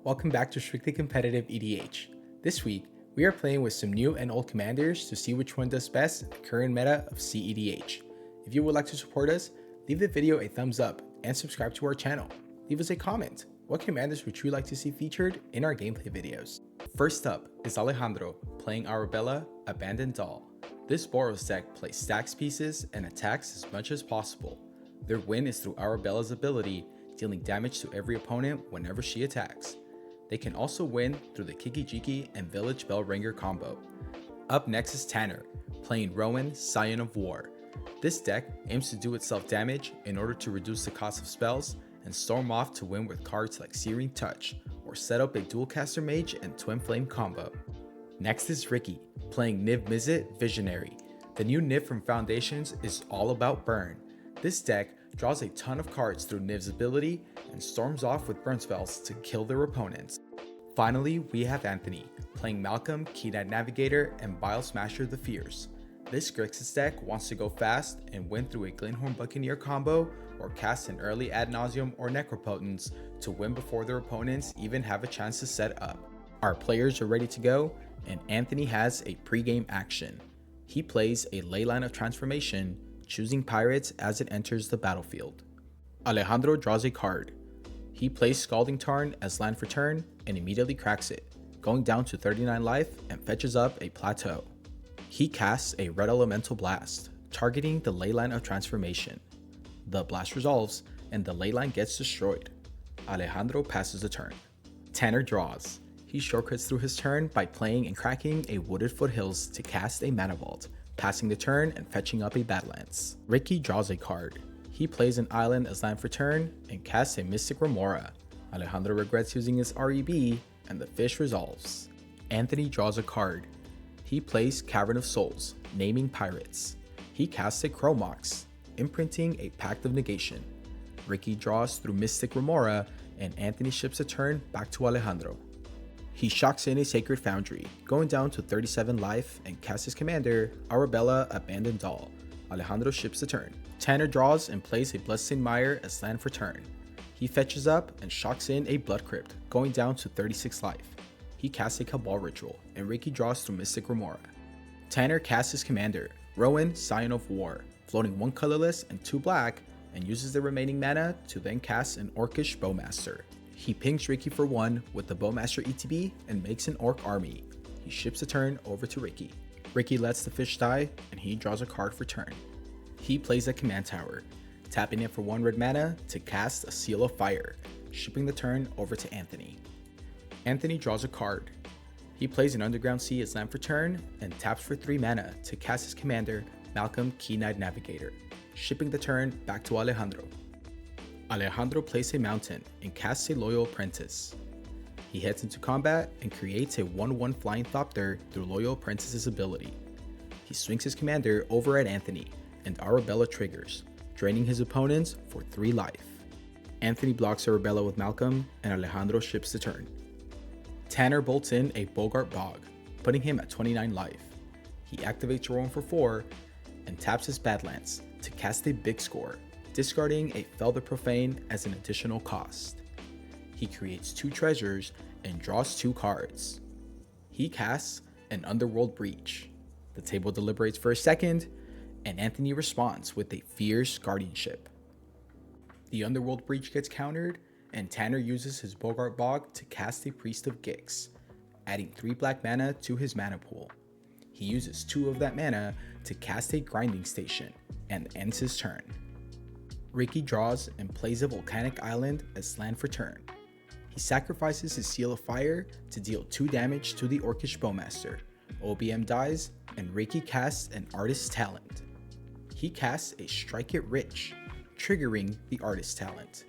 Welcome back to Strictly Competitive EDH. This week, we are playing with some new and old commanders to see which one does best in the current meta of cEDH. If you would like to support us, leave the video a thumbs up and subscribe to our channel. Leave us a comment. What commanders would you like to see featured in our gameplay videos? First up is Alejandro playing Arabella, Abandoned Doll. This Boros deck plays stax pieces and attacks as much as possible. Their win is through Arabella's ability, dealing damage to every opponent whenever she attacks. They can also win through the Kiki-Jiki and Village Bellringer combo. Up next is Tanner, playing Rowan, Scion of War. This deck aims to do itself damage in order to reduce the cost of spells and storm off to win with cards like Searing Touch, or set up a Dualcaster Mage and Twin Flame combo. Next is Ricky, playing Niv Mizzet, Visionary. The new Niv from Foundations is all about burn. This deck draws a ton of cards through Niv's ability and storms off with burn spells to kill their opponents. Finally, we have Anthony, playing Malcolm, Keynight Navigator, and Vial Smasher the Fierce. This Grixis deck wants to go fast and win through a Glenhorn Buccaneer combo or cast an early Ad Nauseam or Necropotence to win before their opponents even have a chance to set up. Our players are ready to go, and Anthony has a pre-game action. He plays a Leyline of Transformation, choosing Pirates as it enters the battlefield. Alejandro draws a card. He plays Scalding Tarn as land for turn and immediately cracks it, going down to 39 life and fetches up a Plateau. He casts a Red Elemental Blast, targeting the Leyline of Transformation. The blast resolves and the Leyline gets destroyed. Alejandro passes the turn. Tanner draws. He shortcuts through his turn by playing and cracking a Wooded Foothills to cast a Mana Vault, passing the turn and fetching up a Badlands. Ricky draws a card. He plays an island as land for turn and casts a Mystic Remora. Alejandro regrets using his REB and the fish resolves. Anthony draws a card. He plays Cavern of Souls, naming Pirates. He casts a Chromox, imprinting a Pact of Negation. Ricky draws through Mystic Remora and Anthony ships a turn back to Alejandro. He shocks in a Sacred Foundry, going down to 37 life and casts his commander, Arabella, Abandoned Doll. Alejandro ships the turn. Tanner draws and plays a Bloodstained Mire as land for turn. He fetches up and shocks in a Blood Crypt, going down to 36 life. He casts a Cabal Ritual, and Ricky draws through Mystic Remora. Tanner casts his commander, Rowan, Scion of War, floating 1 colorless and 2 black, and uses the remaining mana to then cast an Orcish Bowmaster. He pings Ricky for 1 with the Bowmaster ETB and makes an Orc army. He ships the turn over to Ricky. Ricky lets the fish die and he draws a card for turn. He plays a Command Tower, tapping it for 1 red mana to cast a Seal of Fire, shipping the turn over to Anthony. Anthony draws a card. He plays an Underground Sea as land for turn and taps for 3 mana to cast his commander, Malcolm, Keynight Navigator, shipping the turn back to Alejandro. Alejandro plays a mountain and casts a Loyal Apprentice. He heads into combat and creates a 1/1 Flying Thopter through Loyal Apprentice's ability. He swings his commander over at Anthony, and Arabella triggers, draining his opponents for 3 life. Anthony blocks Arabella with Malcolm, and Alejandro ships the turn. Tanner bolts in a Bogart Bog, putting him at 29 life. He activates Rowan for 4 and taps his Badlands to cast a Big Score, discarding a Fell the Profane as an additional cost. He creates 2 treasures and draws 2 cards. He casts an Underworld Breach. The table deliberates for a second, and Anthony responds with a Fierce Guardianship. The Underworld Breach gets countered, and Tanner uses his Bogart Bog to cast a Priest of Gix, adding 3 black mana to his mana pool. He uses 2 of that mana to cast a Grinding Station, and ends his turn. Ricky draws and plays a Volcanic Island as land for turn. He sacrifices his Seal of Fire to deal 2 damage to the Orcish Bowmaster. OBM dies, and Ricky casts an Artist's Talent. He casts a Strike It Rich, triggering the Artist's Talent.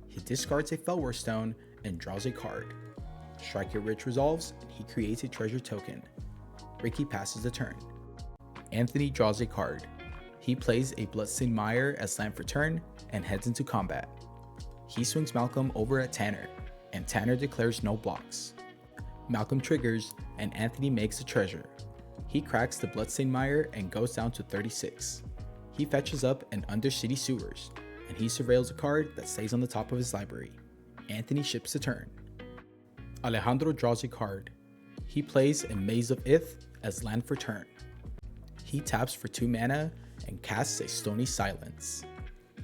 He discards a Fellwar Stone and draws a card. Strike It Rich resolves, and he creates a treasure token. Ricky passes the turn. Anthony draws a card. He plays a Bloodstained Mire as land for turn and heads into combat. He swings Malcolm over at Tanner, and Tanner declares no blocks. Malcolm triggers, and Anthony makes a treasure. He cracks the Bloodstained Mire and goes down to 36. He fetches up an Undercity Sewers, and he surveils a card that stays on the top of his library. Anthony ships the turn. Alejandro draws a card. He plays a Maze of Ith as land for turn. He taps for 2 mana and casts a Stony Silence.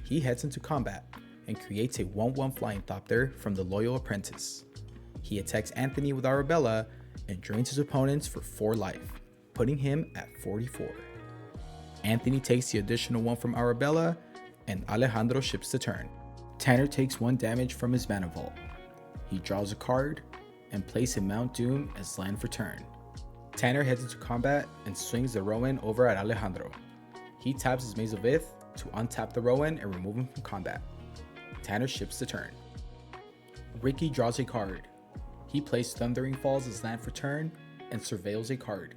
He heads into combat and creates a 1/1 Flying Thopter from the Loyal Apprentice. He attacks Anthony with Arabella and drains his opponents for 4 life, putting him at 44. Anthony takes the additional 1 from Arabella, and Alejandro ships the turn. Tanner takes 1 damage from his mana vault. He draws a card and plays a Mount Doom as land for turn. Tanner heads into combat and swings the Rowan over at Alejandro. He taps his Maze of Ith to untap the Rowan and remove him from combat. Tanner ships the turn. Ricky draws a card. He plays Thundering Falls as land for turn and surveils a card.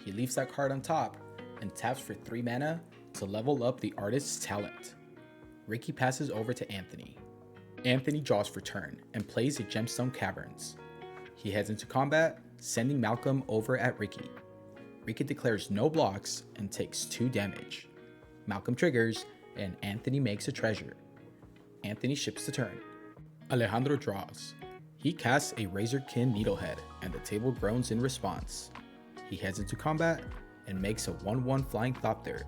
He leaves that card on top and taps for 3 mana to level up the artist's talent. Ricky passes over to Anthony. Anthony draws for turn and plays a Gemstone Caverns. He heads into combat, sending Malcolm over at Ricky. Ricky declares no blocks and takes 2 damage. Malcolm triggers and Anthony makes a treasure. Anthony ships the turn. Alejandro draws. He casts a Razorkin Needlehead and the table groans in response. He heads into combat and makes a 1/1 Flying Thopter.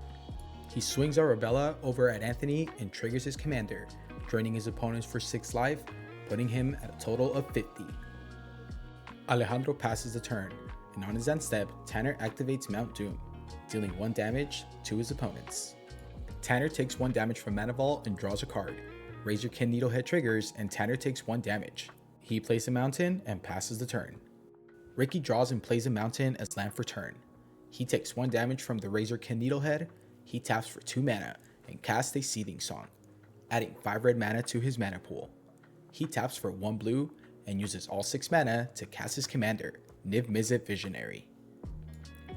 He swings Arabella over at Anthony and triggers his commander, draining his opponents for 6 life, putting him at a total of 50. Alejandro passes the turn, and on his end step, Tanner activates Mount Doom, dealing 1 damage to his opponents. Tanner takes 1 damage from Mana Vault and draws a card. Razorkin Needlehead triggers and Tanner takes 1 damage. He plays a mountain and passes the turn. Ricky draws and plays a mountain as land for turn. He takes 1 damage from the Razorkin Needlehead. He taps for 2 mana and casts a Seething Song, adding 5 red mana to his mana pool. He taps for 1 blue and uses all 6 mana to cast his commander, Niv Mizzet Visionary.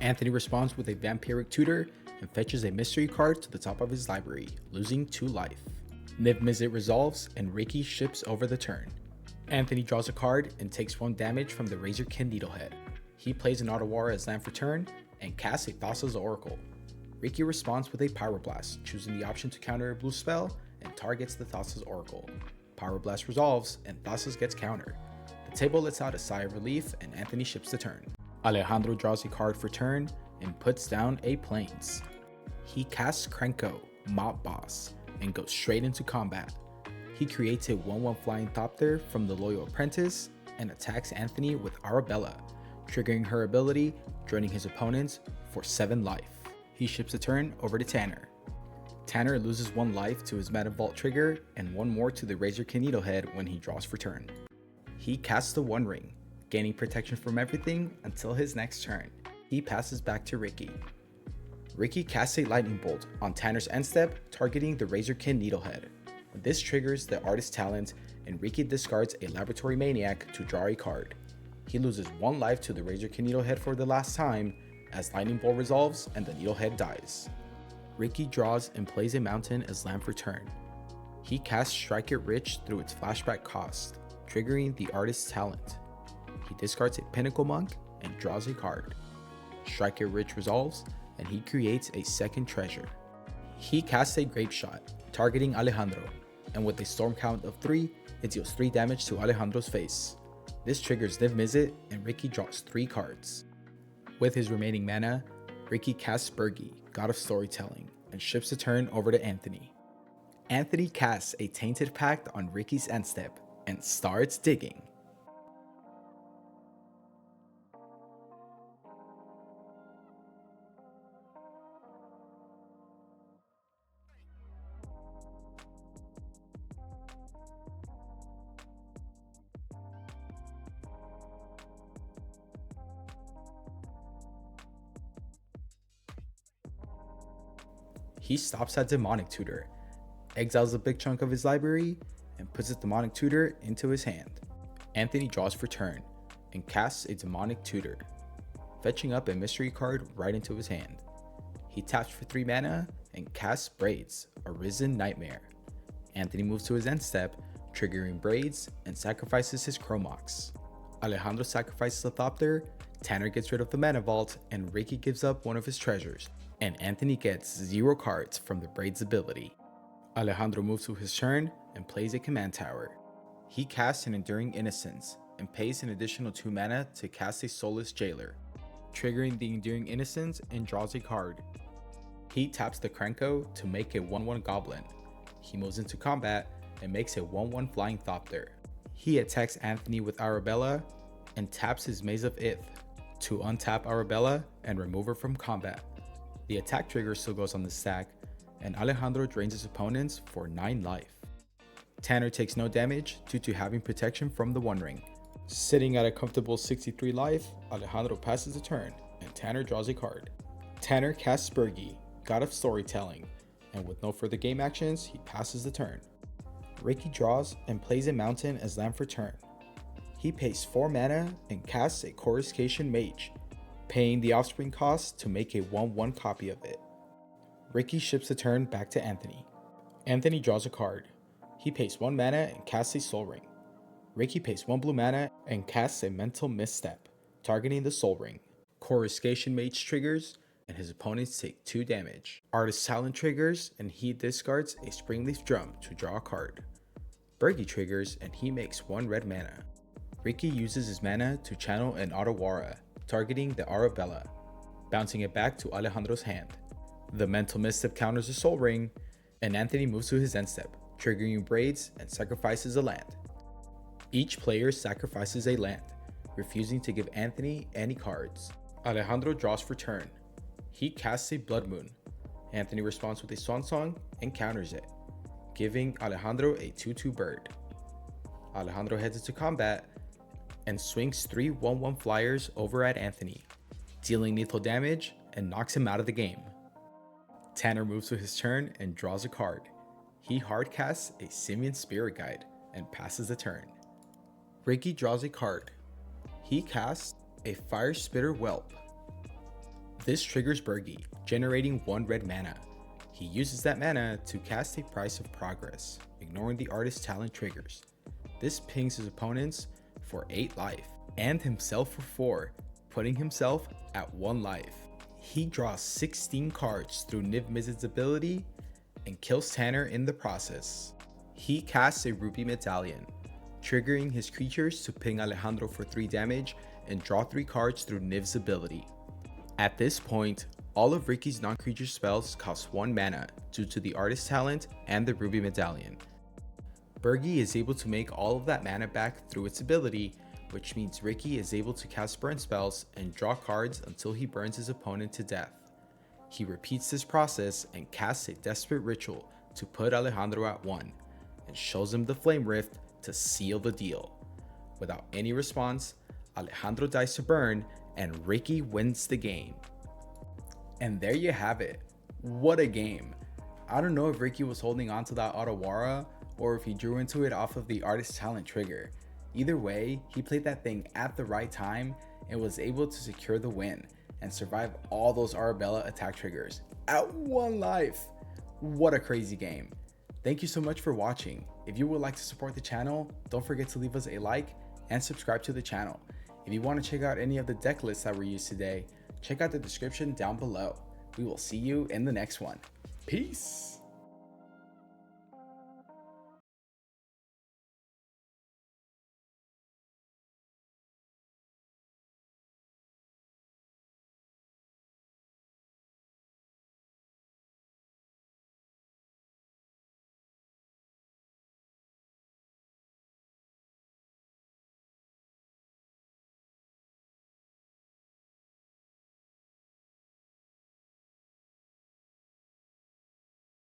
Anthony responds with a Vampiric Tutor and fetches a mystery card to the top of his library, losing 2 life. Niv Mizzet resolves and Ricky ships over the turn. Anthony draws a card and takes 1 damage from the Razorkin Needlehead. He plays an Otawara as land for turn and casts a Thassa's Oracle. Ricky responds with a Pyroblast, choosing the option to counter a blue spell and targets the Thassa's Oracle. Pyroblast resolves and Thassa's gets countered. The table lets out a sigh of relief and Anthony ships the turn. Alejandro draws a card for turn and puts down a Plains. He casts Krenko, Mob Boss, and goes straight into combat. He creates a 1/1 Flying Thopter from the Loyal Apprentice and attacks Anthony with Arabella, triggering her ability, draining his opponents for 7 life. He ships a turn over to Tanner. Tanner loses 1 life to his Mana Vault trigger and 1 more to the Razorkin Needlehead when he draws for turn. He casts the One Ring, gaining protection from everything until his next turn. He passes back to Ricky. Ricky casts a Lightning Bolt on Tanner's end step, targeting the Razorkin Needlehead. This triggers the Artist's Talent, and Ricky discards a Laboratory Maniac to draw a card. He loses 1 life to the Razorkin Needlehead for the last time, as Lightning Bolt resolves and the Needlehead dies. Ricky draws and plays a mountain as land for turn. He casts Strike It Rich through its flashback cost, triggering the Artist's Talent. He discards a Pinnacle Monk and draws a card. Strike It Rich resolves, and he creates a second treasure. He casts a Grape Shot, targeting Alejandro, and with a storm count of 3, it deals 3 damage to Alejandro's face. This triggers Niv Mizzet, and Ricky draws 3 cards. With his remaining mana, Ricky casts Bergi, God of Storytelling, and ships the turn over to Anthony. Anthony casts a Tainted Pact on Ricky's end step and starts digging. He stops at Demonic Tutor, exiles a big chunk of his library, and puts his Demonic Tutor into his hand. Anthony draws for turn and casts a Demonic Tutor, fetching up a mystery card right into his hand. He taps for 3 mana and casts Braids, Arisen Nightmare. Anthony moves to his end step, triggering Braids, and sacrifices his Chromox. Alejandro sacrifices a Thopter, Tanner gets rid of the Mana Vault, and Ricky gives up one of his treasures, and Anthony gets 0 cards from the Braids ability. Alejandro moves to his turn and plays a Command Tower. He casts an Enduring Innocence, and pays an additional 2 mana to cast a Soulless Jailer, triggering the Enduring Innocence and draws a card. He taps the Krenko to make a 1/1 Goblin. He moves into combat and makes a 1/1 Flying Thopter. He attacks Anthony with Arabella and taps his Maze of Ith to untap Arabella and remove her from combat. The attack trigger still goes on the stack, and Alejandro drains his opponents for 9 life. Tanner takes no damage due to having protection from the One Ring. Sitting at a comfortable 63 life, Alejandro passes the turn, and Tanner draws a card. Tanner casts Bergi, God of Storytelling, and with no further game actions, he passes the turn. Ricky draws and plays a mountain as land for turn. He pays 4 mana and casts a Coruscation Mage, paying the offspring cost to make a 1/1 copy of it. Ricky ships the turn back to Anthony. Anthony draws a card. He pays 1 mana and casts a Soul Ring. Ricky pays 1 blue mana and casts a Mental Misstep, targeting the Soul Ring. Coruscation Mage triggers, and his opponents take 2 damage. Artist Talent triggers, and he discards a Springleaf Drum to draw a card. Bergi triggers, and he makes 1 red mana. Ricky uses his mana to channel an Otawara, targeting the Arabella, bouncing it back to Alejandro's hand. The Mental Misstep counters the Soul Ring, and Anthony moves to his end step, triggering Braids and sacrifices a land. Each player sacrifices a land, refusing to give Anthony any cards. Alejandro draws for turn. He casts a Blood Moon. Anthony responds with a Swan Song and counters it, giving Alejandro a 2/2 bird. Alejandro heads into combat and swings 3 1/1 flyers over at Anthony, dealing lethal damage and knocks him out of the game. Tanner moves to his turn and draws a card. He hardcasts a Simian Spirit Guide and passes the turn. Ricky draws a card. He casts a Fire Spitter Whelp. This triggers Bergi, generating 1 red mana. He uses that mana to cast a Price of Progress, ignoring the Artist Talent triggers. This pings his opponents for 8 life, and himself for 4, putting himself at 1 life. He draws 16 cards through Niv Mizzet's ability and kills Tanner in the process. He casts a Ruby Medallion, triggering his creatures to ping Alejandro for 3 damage and draw 3 cards through Niv's ability. At this point, all of Ricky's non-creature spells cost 1 mana due to the Artist Talent and the Ruby Medallion. Bergi is able to make all of that mana back through its ability, which means Ricky is able to cast burn spells and draw cards until he burns his opponent to death. He repeats this process and casts a Desperate Ritual to put Alejandro at 1, and shows him the Flame Rift to seal the deal. Without any response, Alejandro dies to burn, and Ricky wins the game. And there you have it. What a game. I don't know if Ricky was holding on to that Otawara or if he drew into it off of the Artist Talent trigger. Either way, he played that thing at the right time and was able to secure the win and survive all those Arabella attack triggers at 1 life. What a crazy game. Thank you so much for watching. If you would like to support the channel, don't forget to leave us a like and subscribe to the channel. If you want to check out any of the deck lists that were used today, check out the description down below. We will see you in the next one. Peace!